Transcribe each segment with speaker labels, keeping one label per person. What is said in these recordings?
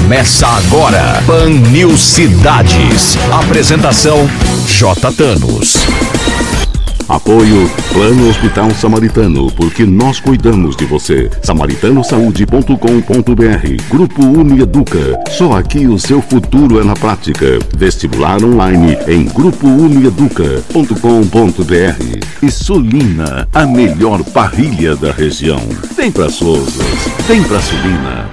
Speaker 1: Começa agora, Pan News Cidades. Apresentação, J. Thanos.
Speaker 2: Apoio Plano Hospital Samaritano, porque nós cuidamos de você. SamaritanoSaude.com.br. Grupo Unieduca. Só aqui o seu futuro é na prática. Vestibular online em grupounieduca.com.br. E Sulina, a melhor parrilha da região. Vem pra Souzas, vem pra Sulina.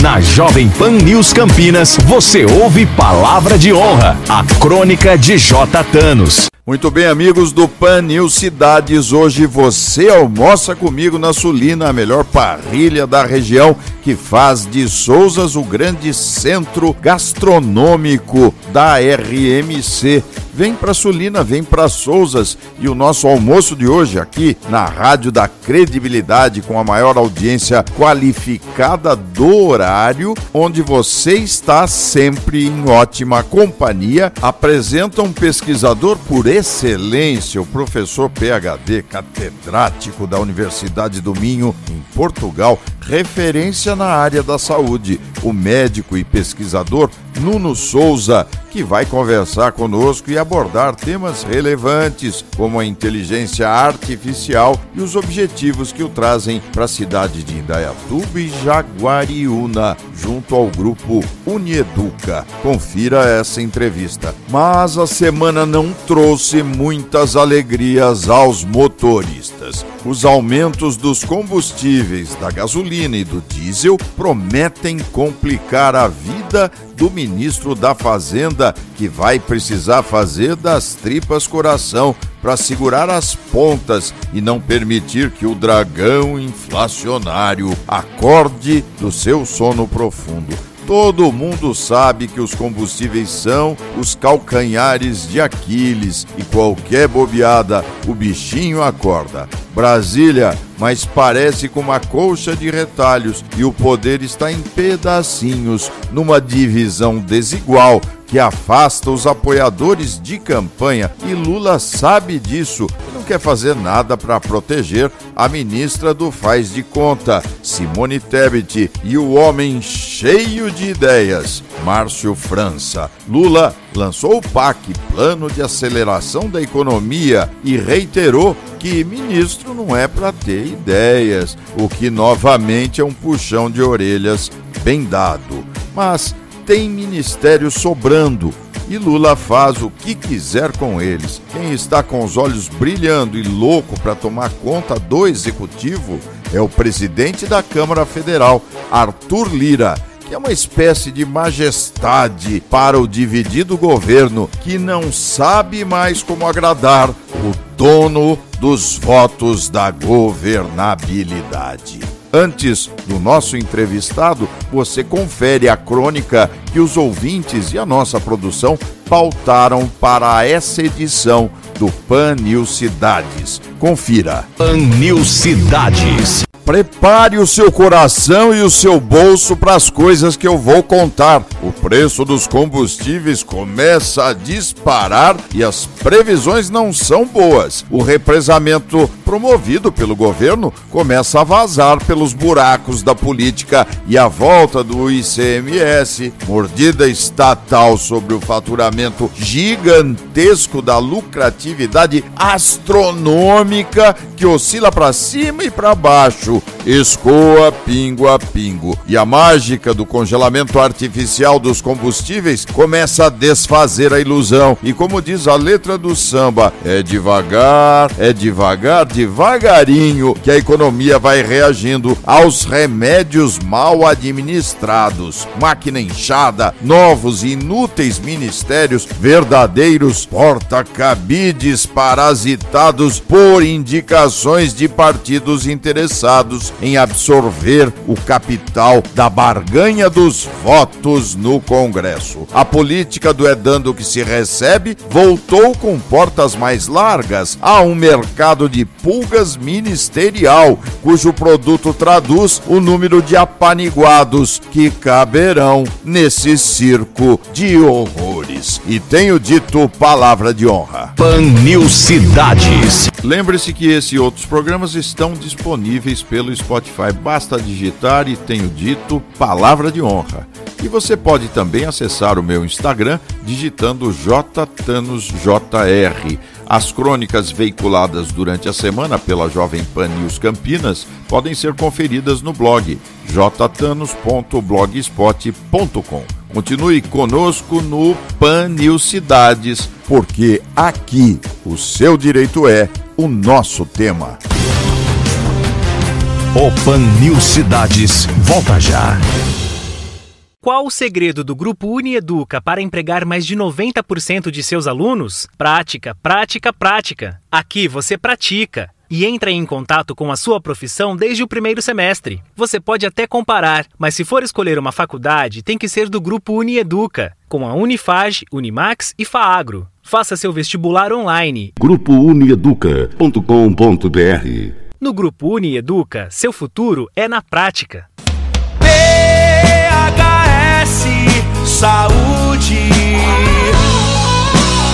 Speaker 1: Na Jovem Pan News Campinas, você ouve Palavra de Honra, a crônica de J. Thanos.
Speaker 3: Muito bem, amigos do Pan News Cidades, hoje você almoça comigo na Sulina, a melhor parrilha da região, que faz de Souzas o grande centro gastronômico da RMC. Vem pra Sulina, vem pra Souzas, e o nosso almoço de hoje aqui na Rádio da Credibilidade, com a maior audiência qualificada do horário, onde você está sempre em ótima companhia, apresenta um pesquisador por excelência, o professor PhD, catedrático da Universidade do Minho, em Portugal, referência na área da saúde, o médico e pesquisador Nuno Souza, que vai conversar conosco e abordar temas relevantes, como a inteligência artificial e os objetivos que o trazem para a cidade de Indaiatuba e Jaguariúna, junto ao grupo Unieduca. Confira essa entrevista. Mas a semana não trouxe muitas alegrias aos motoristas. Os aumentos dos combustíveis, da gasolina e do diesel prometem complicar a vida do ministro da Fazenda, que vai precisar fazer das tripas coração para segurar as pontas e não permitir que o dragão inflacionário acorde do seu sono profundo. Todo mundo sabe que os combustíveis são os calcanhares de Aquiles e qualquer bobeada, o bichinho acorda. Brasília, mas parece com uma colcha de retalhos e o poder está em pedacinhos, numa divisão desigual que afasta os apoiadores de campanha, e Lula sabe disso e não quer fazer nada para proteger a ministra do Faz de Conta, Simone Tebet, e o homem cheio de ideias, Márcio França. Lula lançou o PAC, Plano de Aceleração da Economia, e reiterou que ministro não é para ter ideias, o que novamente é um puxão de orelhas bem dado. Mas tem ministério sobrando e Lula faz o que quiser com eles. Quem está com os olhos brilhando e louco para tomar conta do executivo é o presidente da Câmara Federal, Arthur Lira, que é uma espécie de majestade para o dividido governo, que não sabe mais como agradar o dono dos votos da governabilidade. Antes do nosso entrevistado, você confere a crônica que os ouvintes e a nossa produção pautaram para essa edição do Pan News Cidades. Confira.
Speaker 1: Pan News Cidades.
Speaker 3: Prepare o seu coração e o seu bolso para as coisas que eu vou contar. O preço dos combustíveis começa a disparar e as previsões não são boas. O represamento promovido pelo governo começa a vazar pelos buracos da política e a volta do ICMS, mordida estatal sobre o faturamento gigantesco da lucratividade astronômica que oscila para cima e para baixo. Escoa pingo a pingo. E a mágica do congelamento artificial dos combustíveis começa a desfazer a ilusão. E como diz a letra do samba, é devagar, devagarinho que a economia vai reagindo aos remédios mal administrados. Máquina inchada, novos e inúteis ministérios, verdadeiros porta-cabides parasitados por indicações de partidos interessados em absorver o capital da barganha dos votos no Congresso. A política do é dando que se recebe voltou com portas mais largas a um mercado de pulgas ministerial, cujo produto traduz o número de apaniguados que caberão nesse circo de horrores. Cidades. E tenho dito palavra de honra.
Speaker 1: Pan News Cidades.
Speaker 3: Lembre-se que esse e outros programas estão disponíveis pelo Spotify. Basta digitar e tenho dito palavra de honra. E você pode também acessar o meu Instagram digitando JTanosJR. As crônicas veiculadas durante a semana pela Jovem Pan News Campinas podem ser conferidas no blog jtanos.blogspot.com. Continue conosco no Pan News Cidades, porque aqui o seu direito é o nosso tema.
Speaker 1: O Pan News Cidades volta já.
Speaker 4: Qual o segredo do Grupo Unieduca para empregar mais de 90% de seus alunos? Prática, prática, prática. Aqui você pratica e entra em contato com a sua profissão desde o primeiro semestre. Você pode até comparar, mas se for escolher uma faculdade, tem que ser do Grupo Unieduca, com a Unifage, Unimax e Faagro. Faça seu vestibular online.
Speaker 2: GrupoUnieduca.com.br.
Speaker 4: No Grupo Unieduca, seu futuro é na prática.
Speaker 5: Saúde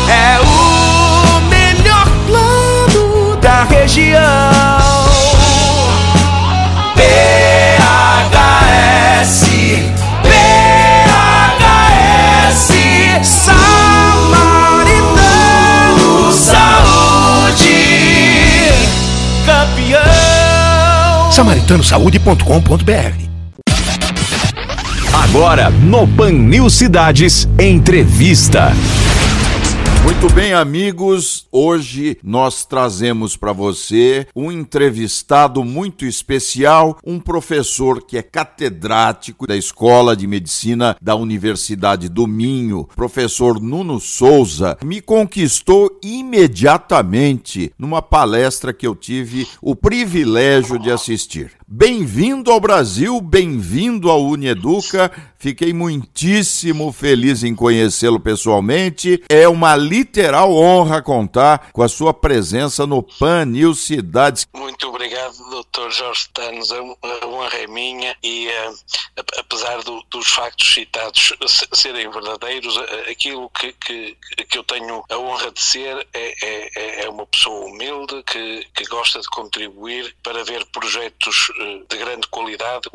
Speaker 5: é o melhor plano da região. PHS, PHS, Samaritano Saúde, campeão.
Speaker 1: SamaritanoSaude.com.br. Agora, no Pan News Cidades, entrevista.
Speaker 3: Muito bem, amigos, hoje nós trazemos para você um entrevistado muito especial, um professor que é catedrático da Escola de Medicina da Universidade do Minho, professor Nuno Souza, me conquistou imediatamente numa palestra que eu tive o privilégio de assistir. Bem-vindo ao Brasil, bem-vindo ao Unieduca. Fiquei muitíssimo feliz em conhecê-lo pessoalmente. É uma literal honra contar com a sua presença no Pan News Cidades.
Speaker 6: Muito obrigado, Dr. Jorge Tanos. A honra é minha e, apesar dos factos citados serem verdadeiros, aquilo que eu tenho a honra de ser é uma pessoa humilde que gosta de contribuir para ver projetos de grande qualidade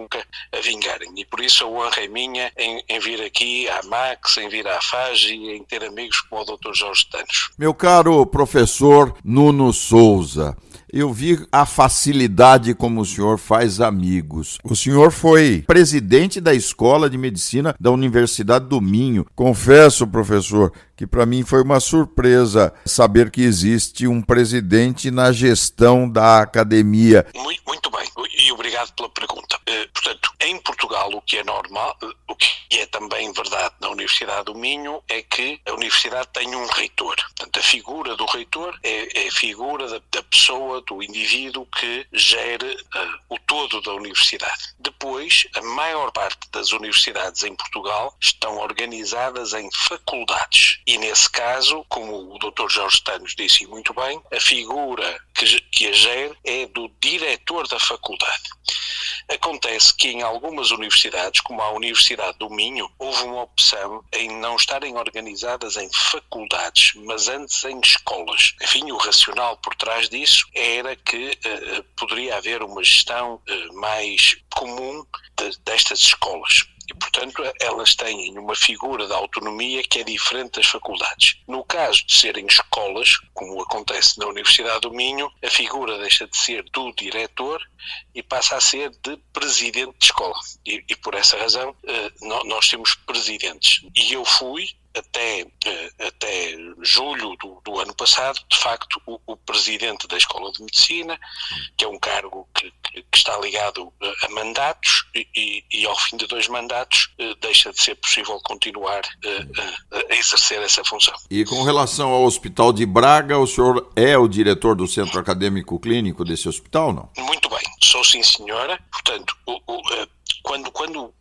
Speaker 6: a vingarem. E por isso a honra é minha em vir aqui à Max, em vir à FAGE e em ter amigos como o Dr. Jorge Tanos.
Speaker 3: Meu caro professor Nuno Souza, eu vi a facilidade como o senhor faz amigos. O senhor foi presidente da Escola de Medicina da Universidade do Minho. Confesso, professor, que para mim foi uma surpresa saber que existe um presidente na gestão da academia.
Speaker 6: Muito bem, e obrigado pela pergunta. Portanto, em Portugal o que é normal, o que é também verdade na Universidade do Minho, é que a Universidade tem um reitor. Portanto, a figura do reitor é a figura da pessoa, do indivíduo que gere o todo da Universidade. Depois, a maior parte das universidades em Portugal estão organizadas em faculdades. E nesse caso, como o Dr. Jorge Tanos disse muito bem, a figura que a gere é do diretor da faculdade. Acontece que em algumas universidades, como a Universidade do Minho, houve uma opção em não estarem organizadas em faculdades, mas antes em escolas. Enfim, o racional por trás disso era que poderia haver uma gestão mais comum destas escolas. E, portanto, elas têm uma figura de autonomia que é diferente das faculdades. No caso de serem escolas, como acontece na Universidade do Minho, a figura deixa de ser do diretor e passa a ser de presidente de escola. E por essa razão, nós temos presidentes. E eu fui, até julho do ano passado, de facto, o presidente da Escola de Medicina, que é um cargo que está ligado a mandatos e ao fim de 2 mandatos deixa de ser possível continuar a exercer essa função.
Speaker 3: E com relação ao Hospital de Braga, o senhor é o diretor do Centro Acadêmico Clínico desse hospital, não?
Speaker 6: Muito bem, sou sim senhora. Portanto, quando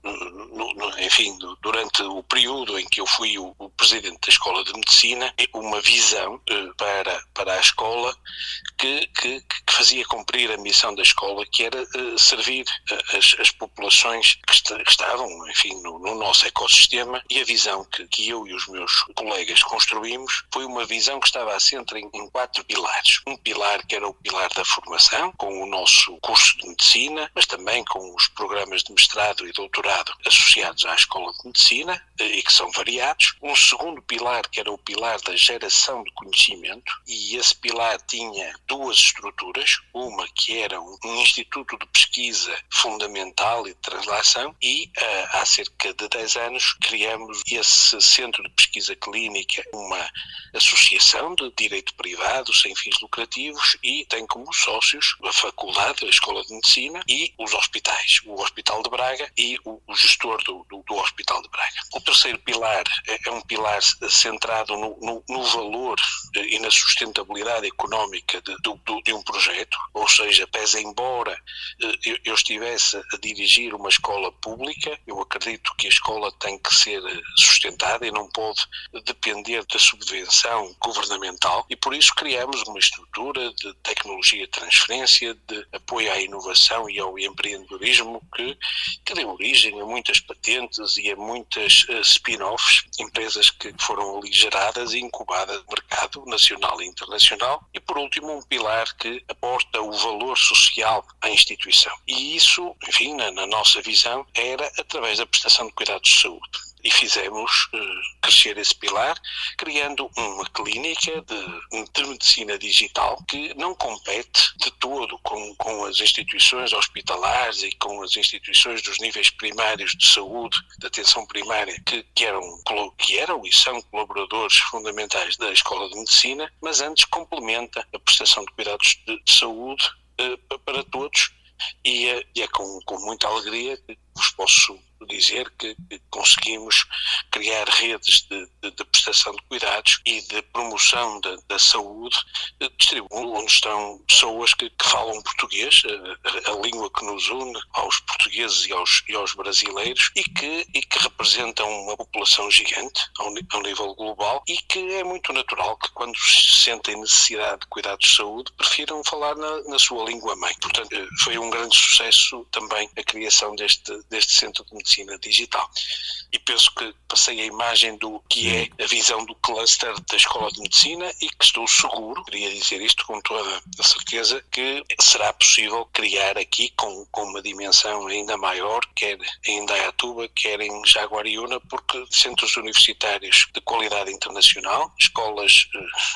Speaker 6: enfim, durante o período em que eu fui o presidente da Escola de Medicina, uma visão para a escola que fazia cumprir a missão da escola, que era servir as populações que estavam, enfim, no nosso ecossistema, e a visão que eu e os meus colegas construímos foi uma visão que estava assente em 4 pilares. Um pilar que era o pilar da formação, com o nosso curso de medicina, mas também com os programas de mestrado e doutorado associados à Escola de Medicina, e que são variados. Um segundo pilar que era o pilar da geração de conhecimento, e esse pilar tinha 2 estruturas, uma que era um instituto de pesquisa fundamental e de translação, e há cerca de 10 anos criamos esse centro de pesquisa clínica, uma associação de direito privado sem fins lucrativos, e tem como sócios a Faculdade, a Escola de Medicina e os hospitais, o Hospital de Braga e o gestor do Hospital de Braga. O terceiro pilar é um pilar centrado no valor e na sustentabilidade económica de um projeto, ou seja, pese embora eu estivesse a dirigir uma escola pública, eu acredito que a escola tem que ser sustentada e não pode depender da subvenção governamental, e por isso criamos uma estrutura de tecnologia de transferência, de apoio à inovação e ao empreendedorismo que deu origem a muitas patentes e a muitas spin-offs, empresas que foram ali geradas e incubadas no mercado nacional e internacional, e por último um pilar que aporta o valor social à instituição. E isso, enfim, na nossa visão, era através da prestação de cuidados de saúde. E fizemos crescer esse pilar, criando uma clínica de medicina digital que não compete de todo com as instituições hospitalares e com as instituições dos níveis primários de saúde, de atenção primária, que eram e são colaboradores fundamentais da Escola de Medicina, mas antes complementa a prestação de cuidados de saúde para todos, e é com muita alegria que vos posso dizer que conseguimos criar redes de prestação de cuidados e de promoção da saúde, onde estão pessoas que falam português, a língua que nos une aos portugueses e aos brasileiros, e que representam uma população gigante ao nível global, e que é muito natural que quando sentem necessidade de cuidados de saúde prefiram falar na sua língua mãe. Portanto, foi um grande sucesso também a criação deste Centro de Medicina Digital. E penso que passei a imagem do que é a visão do cluster da Escola de Medicina, e que estou seguro, queria dizer isto com toda a certeza, que será possível criar aqui com uma dimensão ainda maior, quer em Indaiatuba, quer em Jaguariúna, porque centros universitários de qualidade internacional, escolas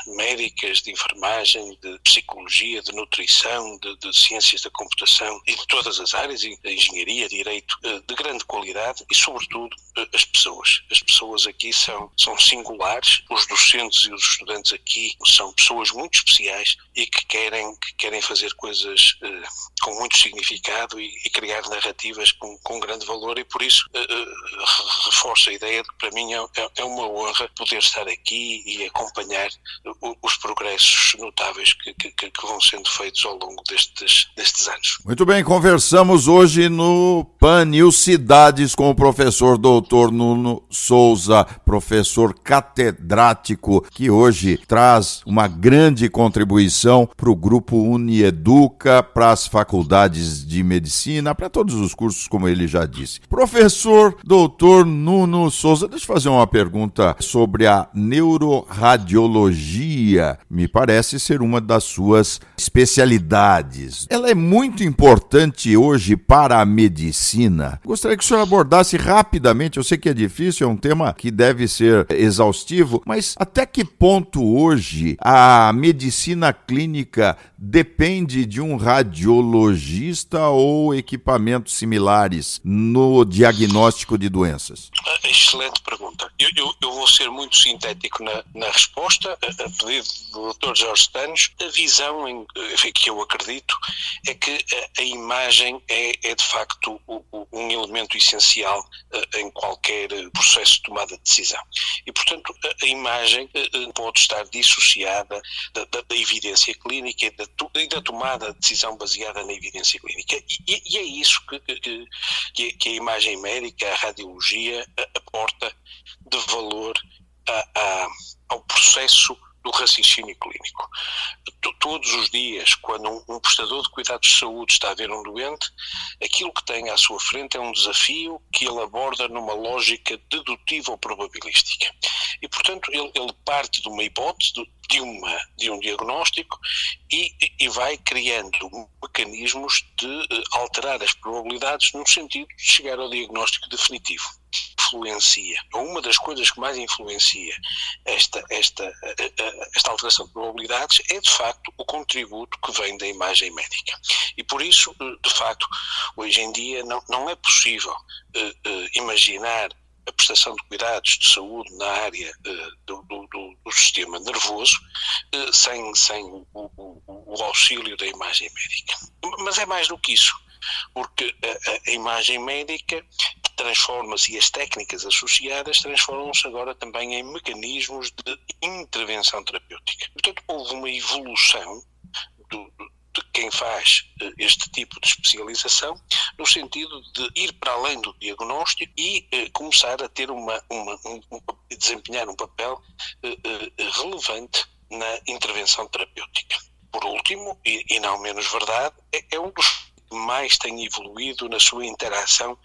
Speaker 6: médicas, de enfermagem, de psicologia, de nutrição, de ciências da computação e de todas as áreas, de engenharia, direito, de grande qualidade, e sobretudo as pessoas. As pessoas aqui são singulares, os docentes e os estudantes aqui são pessoas muito especiais e que querem fazer coisas com muito significado e criar narrativas com grande valor, e por isso reforço a ideia de que para mim é uma honra poder estar aqui e acompanhar os progressos notáveis que vão sendo feitos ao longo destes anos.
Speaker 3: Muito bem, conversamos hoje no PAN News Cidades com o professor doutor Nuno Souza, professor catedrático, que hoje traz uma grande contribuição para o grupo Unieduca, para as faculdades de medicina, para todos os cursos, como ele já disse. Professor doutor Nuno Souza, deixa eu fazer uma pergunta sobre a neuroradiologia. Me parece ser uma das suas especialidades. Ela é muito importante hoje para a medicina. Gostaria que o senhor abordasse rapidamente, eu sei que é difícil, é um tema que deve ser exaustivo, mas até que ponto hoje a medicina clínica depende de um radiologista ou equipamentos similares no diagnóstico de doenças?
Speaker 6: Excelente pergunta. Eu vou ser muito sintético na resposta, a pedido do Dr. Jorge Stanos. A visão que eu acredito é que a imagem é de facto um elemento essencial em qualquer processo de tomada de decisão. E, portanto, a imagem pode estar dissociada da evidência clínica e da tomada de decisão baseada na evidência clínica. E é isso que a imagem médica, a radiologia, aporta de valor ao processo do raciocínio clínico. Todos os dias, quando um prestador de cuidados de saúde está a ver um doente, aquilo que tem à sua frente é um desafio que ele aborda numa lógica dedutiva ou probabilística. E, portanto, ele parte de uma hipótese, de um diagnóstico e vai criando mecanismos de alterar as probabilidades no sentido de chegar ao diagnóstico definitivo. Uma das coisas que mais influencia esta alteração de probabilidades é, de facto, o contributo que vem da imagem médica. E por isso, de facto, hoje em dia não é possível imaginar a prestação de cuidados de saúde na área do sistema nervoso sem o auxílio da imagem médica. Mas é mais do que isso, porque a imagem médica transforma-se e as técnicas associadas transformam-se agora também em mecanismos de intervenção terapêutica. Portanto, houve uma evolução de quem faz este tipo de especialização, no sentido de ir para além do diagnóstico e começar a ter desempenhar um papel relevante na intervenção terapêutica. Por último, e não menos verdade, é um dos que mais tem evoluído na sua interação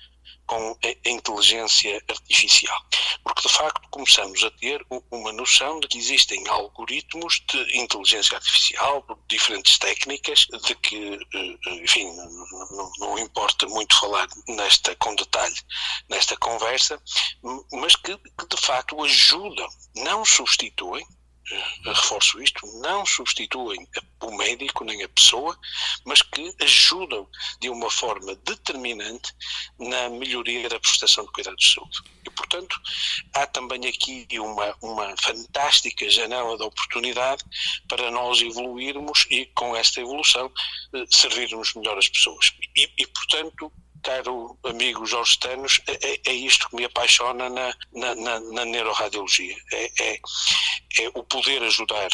Speaker 6: com a inteligência artificial. Porque, de facto, começamos a ter uma noção de que existem algoritmos de inteligência artificial, diferentes técnicas, de que, enfim, não importa muito falar com detalhe nesta conversa, mas que, de facto, ajudam, não substituem, reforço isto, não substituem o médico nem a pessoa, mas que ajudam de uma forma determinante na melhoria da prestação de cuidados de saúde. E, portanto, há também aqui uma fantástica janela de oportunidade para nós evoluirmos e, com esta evolução, servirmos melhor as pessoas. E portanto, caro amigo Jorge Tanos, é isto que me apaixona na neuroradiologia. É o poder ajudar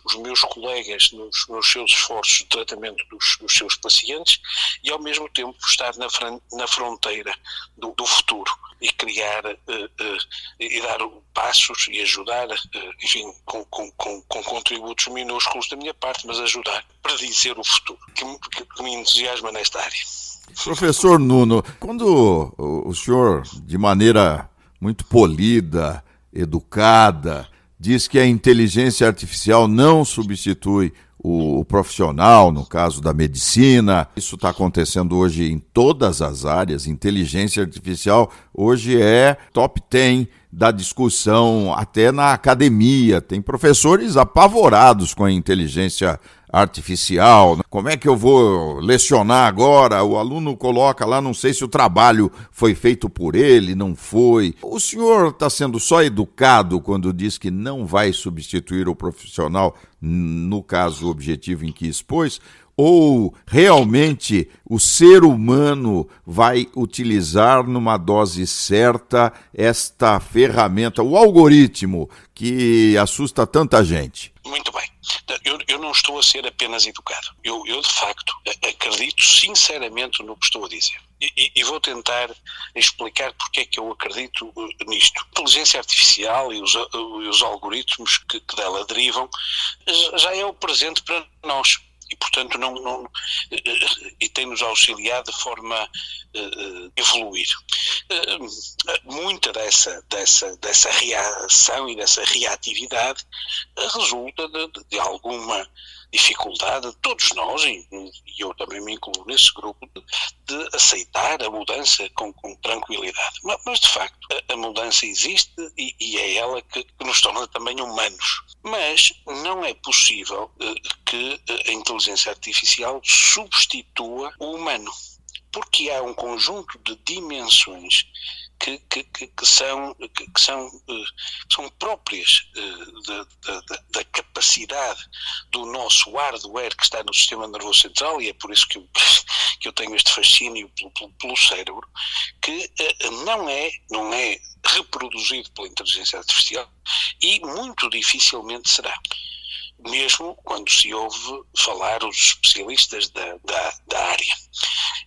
Speaker 6: os meus colegas nos seus esforços de tratamento dos seus pacientes e, ao mesmo tempo, estar na fronteira do futuro e criar e dar passos e ajudar, enfim, com contributos minúsculos da minha parte, mas ajudar a predizer o futuro, que me entusiasma nesta área.
Speaker 3: Professor Nuno, quando o senhor, de maneira muito polida, educada, diz que a inteligência artificial não substitui o profissional, no caso da medicina, isso está acontecendo hoje em todas as áreas. Inteligência artificial hoje é top 10 da discussão, até na academia. Tem professores apavorados com a inteligência artificial. Como é que eu vou lecionar agora? O aluno coloca lá, não sei se o trabalho foi feito por ele, não foi. O senhor está sendo só educado quando diz que não vai substituir o profissional, no caso objetivo em que expôs, ou realmente o ser humano vai utilizar numa dose certa esta ferramenta, o algoritmo que assusta tanta gente?
Speaker 6: Muito bem. Eu não estou a ser apenas educado. Eu de facto, acredito sinceramente no que estou a dizer. E vou tentar explicar porque é que eu acredito nisto. A inteligência artificial e os algoritmos que dela derivam já é o presente para nós. E, portanto, e tem-nos auxiliado de forma a evoluir. Muita dessa reação e dessa reatividade resulta de alguma dificuldade de todos nós, e eu também me incluo nesse grupo, de aceitar a mudança com tranquilidade. Mas, de facto, a mudança existe e é ela que nos torna também humanos. Mas não é possível que a inteligência artificial substitua o humano, porque há um conjunto de dimensões que são próprias da capacidade do nosso hardware que está no sistema nervoso central, e é por isso que eu tenho este fascínio pelo cérebro, que não é reproduzido pela inteligência artificial e muito dificilmente será. Mesmo quando se ouve falar os especialistas da área.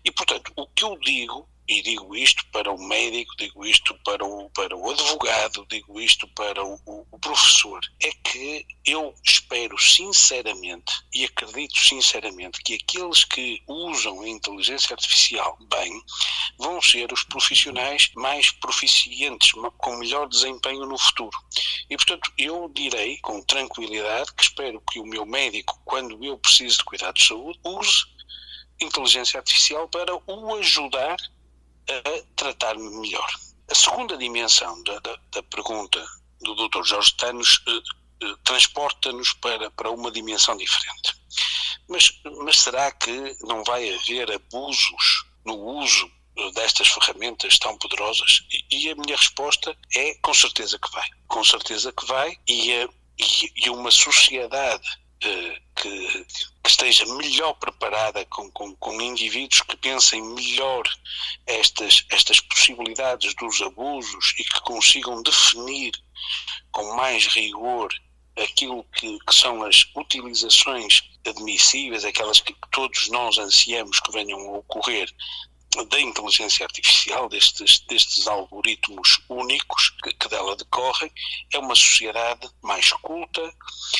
Speaker 6: E, portanto, o que eu digo e digo isto para o médico, digo isto para o advogado, digo isto para o professor, é que eu espero sinceramente e acredito sinceramente que aqueles que usam a inteligência artificial bem vão ser os profissionais mais proficientes, com melhor desempenho no futuro. E, portanto, eu direi com tranquilidade que espero que o meu médico, quando eu preciso de cuidados de saúde, use inteligência artificial para o ajudar a tratar-me melhor. A segunda dimensão da pergunta do Dr. Jorge Tanos transporta-nos para uma dimensão diferente. Mas será que não vai haver abusos no uso destas ferramentas tão poderosas? E a minha resposta é com certeza que vai. Com certeza que vai, e uma sociedade que esteja melhor preparada, com indivíduos que pensem melhor estas possibilidades dos abusos e que consigam definir com mais rigor aquilo que são as utilizações admissíveis, aquelas que todos nós ansiamos que venham a ocorrer da inteligência artificial, destes algoritmos únicos que dela decorrem, é uma sociedade mais culta,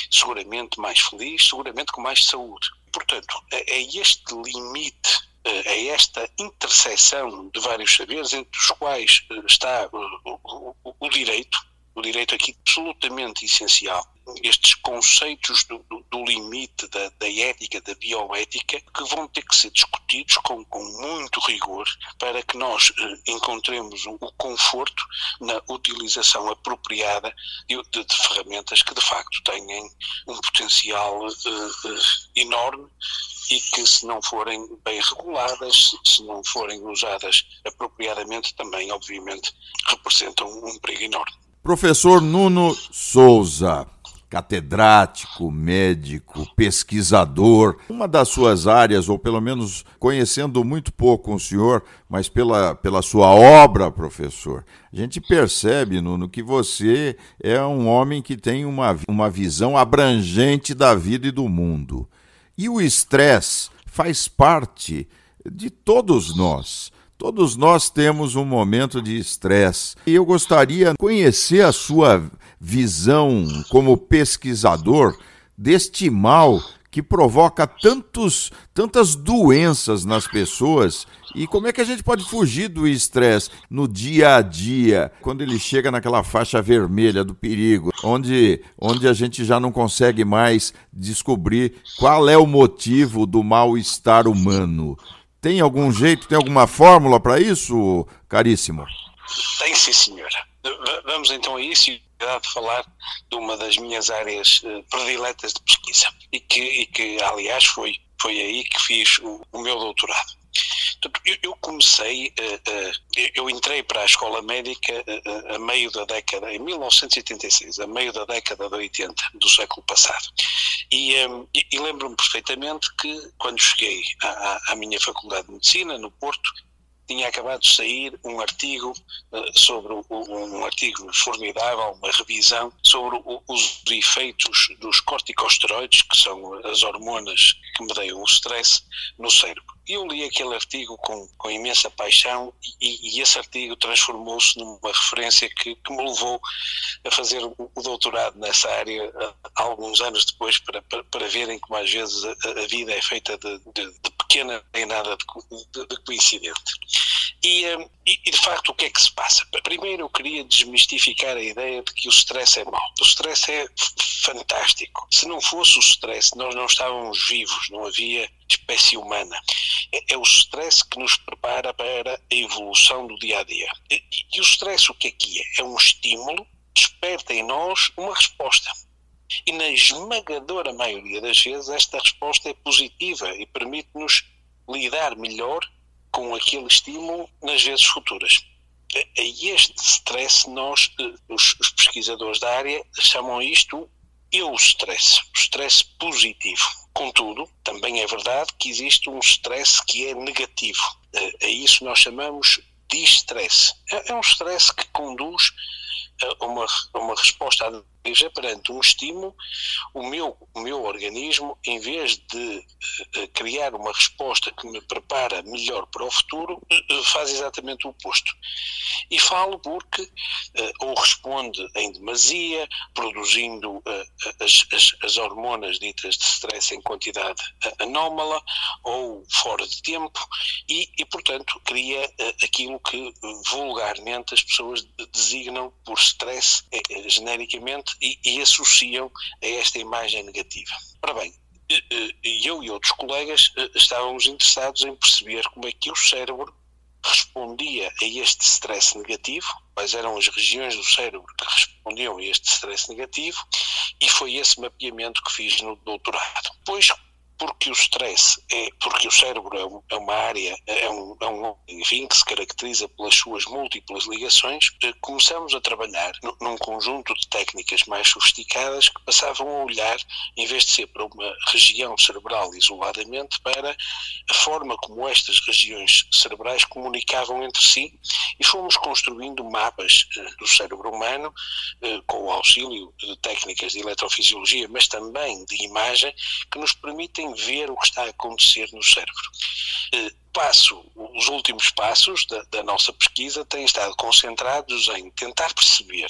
Speaker 6: seguramente mais feliz, seguramente com mais saúde. Portanto, é este limite, é esta interseção de vários saberes, entre os quais está o direito aqui absolutamente essencial. Estes conceitos do limite da ética, da bioética, que vão ter que ser discutidos com muito rigor para que nós encontremos o conforto na utilização apropriada de ferramentas que de facto têm um potencial enorme e que, se não forem bem reguladas, se não forem usadas apropriadamente, também obviamente representam um perigo enorme.
Speaker 3: Professor Nuno Souza, catedrático, médico, pesquisador, uma das suas áreas, ou pelo menos conhecendo muito pouco o senhor, mas pela sua obra, professor, a gente percebe, Nuno, que você é um homem que tem uma visão abrangente da vida e do mundo. E o estresse faz parte de todos nós. Todos nós temos um momento de estresse e eu gostaria de conhecer a sua visão como pesquisador deste mal que provoca tantas doenças nas pessoas e como é que a gente pode fugir do estresse no dia a dia, quando ele chega naquela faixa vermelha do perigo, onde a gente já não consegue mais descobrir qual é o motivo do mal-estar humano. Tem algum jeito, tem alguma fórmula para isso, caríssimo?
Speaker 6: Tem, sim, senhora. Vamos então a isso e de falar de uma das minhas áreas prediletas de pesquisa e que aliás, foi aí que fiz o meu doutorado. Eu comecei, eu entrei para a escola médica a meio da década, em 1986, a meio da década de 80 do século passado. E lembro-me perfeitamente que quando cheguei à minha faculdade de medicina, no Porto, tinha acabado de sair um artigo sobre um artigo formidável, uma revisão sobre os efeitos dos corticosteroides, que são as hormonas que medeiam o stress, no cérebro. E eu li aquele artigo com imensa paixão e esse artigo transformou-se numa referência que me levou a fazer o doutorado nessa área alguns anos depois, para verem como às vezes a vida é feita de pequena e nada de coincidente. E de facto o que é que se passa? Primeiro eu queria desmistificar a ideia de que o stress é mau. O stress é fantástico. Se não fosse o stress, nós não estávamos vivos, não havia espécie humana. É o stress que nos prepara para a evolução do dia-a-dia. E o stress o que é? É um estímulo, desperta em nós uma resposta. E na esmagadora maioria das vezes esta resposta é positiva e permite-nos lidar melhor com aquele estímulo nas vezes futuras. A este stress os pesquisadores da área chamam isto o stress positivo. Contudo, também é verdade que existe um stress que é negativo. A isso nós chamamos de estresse. É um stress que conduz a uma resposta seja, perante um estímulo, o meu organismo, em vez de criar uma resposta que me prepara melhor para o futuro, faz exatamente o oposto. E falo porque ou responde em demasia, produzindo as hormonas ditas de stress em quantidade anómala ou fora de tempo e portanto, cria aquilo que vulgarmente as pessoas designam por stress genericamente e associam a esta imagem negativa. Ora bem, eu e outros colegas estávamos interessados em perceber como é que o cérebro respondia a este stress negativo, quais eram as regiões do cérebro que respondiam a este stress negativo, e foi esse mapeamento que fiz no doutorado. Pois, porque o cérebro é uma área, enfim, que se caracteriza pelas suas múltiplas ligações, começamos a trabalhar num conjunto de técnicas mais sofisticadas que passavam a olhar, em vez de ser para uma região cerebral isoladamente, para a forma como estas regiões cerebrais comunicavam entre si, e fomos construindo mapas do cérebro humano com o auxílio de técnicas de eletrofisiologia, mas também de imagem, que nos permitem ver o que está a acontecer no cérebro. Os últimos passos da nossa pesquisa têm estado concentrados em tentar perceber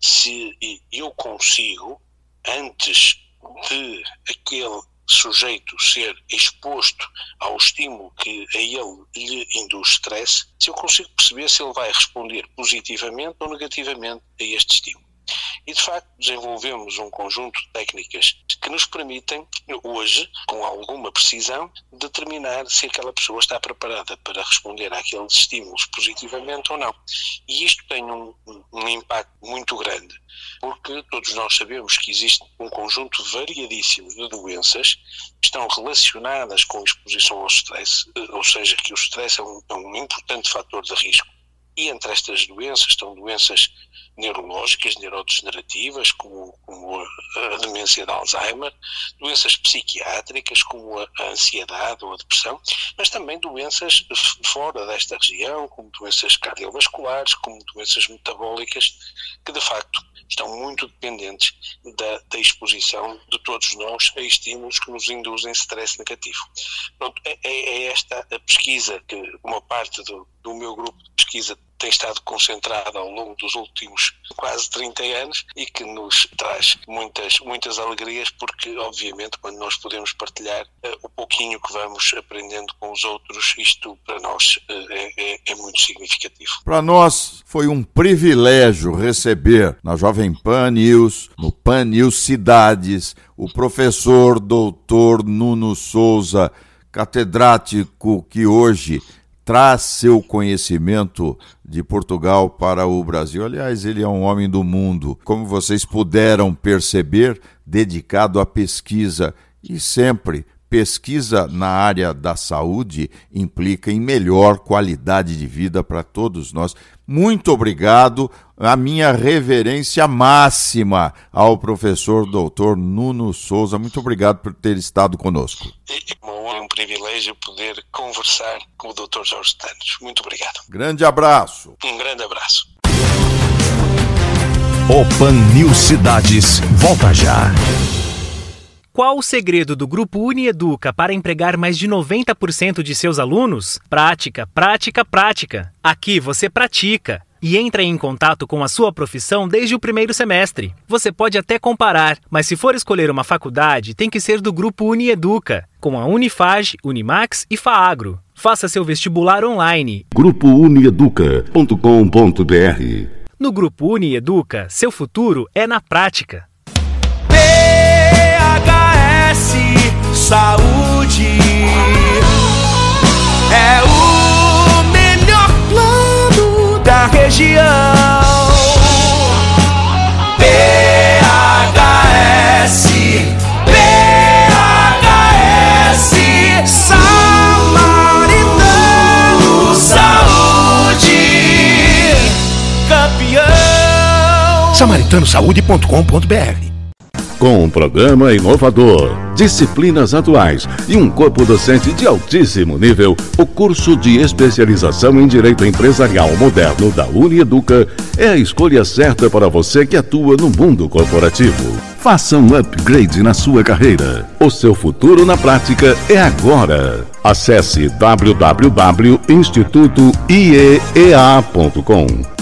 Speaker 6: se eu consigo, antes de aquele sujeito ser exposto ao estímulo que a ele lhe induz stress, se eu consigo perceber se ele vai responder positivamente ou negativamente a este estímulo. E, de facto, desenvolvemos um conjunto de técnicas que nos permitem, hoje, com alguma precisão, determinar se aquela pessoa está preparada para responder àqueles estímulos positivamente ou não. E isto tem um impacto muito grande, porque todos nós sabemos que existe um conjunto variadíssimo de doenças que estão relacionadas com a exposição ao stress, ou seja, que o stress é um importante fator de risco. E entre estas doenças estão doenças neurológicas, neurodegenerativas, como a demência de Alzheimer, doenças psiquiátricas, como a ansiedade ou a depressão, mas também doenças fora desta região, como doenças cardiovasculares, como doenças metabólicas, que de facto estão muito dependentes da exposição de todos nós a estímulos que nos induzem stress negativo. Pronto, é esta a pesquisa que uma parte do meu grupo de pesquisa tem estado concentrada ao longo dos últimos quase 30 anos e que nos traz muitas alegrias, porque obviamente quando nós podemos partilhar o pouquinho que vamos aprendendo com os outros, isto para nós é muito significativo.
Speaker 3: Para nós foi um privilégio receber na Jovem Pan News, no Pan News Cidades, o professor doutor Nuno Souza, catedrático que hoje traz seu conhecimento de Portugal para o Brasil. Aliás, ele é um homem do mundo, como vocês puderam perceber, dedicado à pesquisa, e sempre pesquisa na área da saúde implica em melhor qualidade de vida para todos nós. Muito obrigado, a minha reverência máxima ao professor doutor Nuno Souza. Muito obrigado por ter estado conosco.
Speaker 6: É uma honra, um privilégio poder conversar com o Dr. Jorge Tanos. Muito obrigado.
Speaker 3: Grande abraço.
Speaker 6: Um grande abraço.
Speaker 1: O Pan News Cidades volta já.
Speaker 4: Qual o segredo do Grupo UniEduca para empregar mais de 90% de seus alunos? Prática, prática, prática. Aqui você pratica e entra em contato com a sua profissão desde o primeiro semestre. Você pode até comparar, mas se for escolher uma faculdade, tem que ser do Grupo UniEduca, com a Unifage, Unimax e FAAGRO. Faça seu vestibular online.
Speaker 2: GrupoUniEduca.com.br.
Speaker 4: No Grupo UniEduca, seu futuro é na prática.
Speaker 5: PHS Saúde é o melhor plano da região. PHS Samaritano Saúde, campeão.
Speaker 7: SamaritanoSaude.com.br.
Speaker 2: Com um programa inovador, disciplinas atuais e um corpo docente de altíssimo nível, o curso de especialização em Direito Empresarial Moderno da Unieduca é a escolha certa para você que atua no mundo corporativo. Faça um upgrade na sua carreira. O seu futuro na prática é agora. Acesse www.institutoiea.com.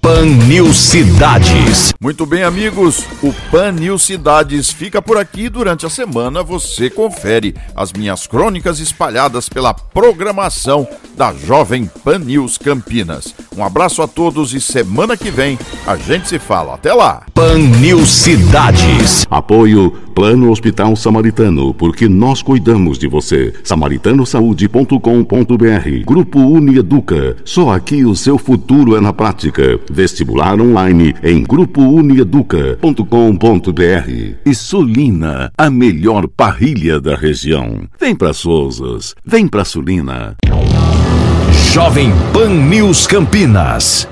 Speaker 1: Pan News Cidades.
Speaker 3: Muito bem, amigos, o Pan News Cidades fica por aqui. Durante a semana você confere as minhas crônicas espalhadas pela programação da Jovem Pan News Campinas. Um abraço a todos e semana que vem a gente se fala. Até lá!
Speaker 1: Pan News Cidades.
Speaker 2: Apoio Plano Hospital Samaritano, porque nós cuidamos de você. samaritanosaúde.com.br. Grupo Unieduca. Só aqui o seu futuro é na prática. Vestibular online em grupounieduca.com.br. E Sulina, a melhor parrilha da região. Vem pra Souzas, vem pra Sulina.
Speaker 1: Jovem Pan News Campinas.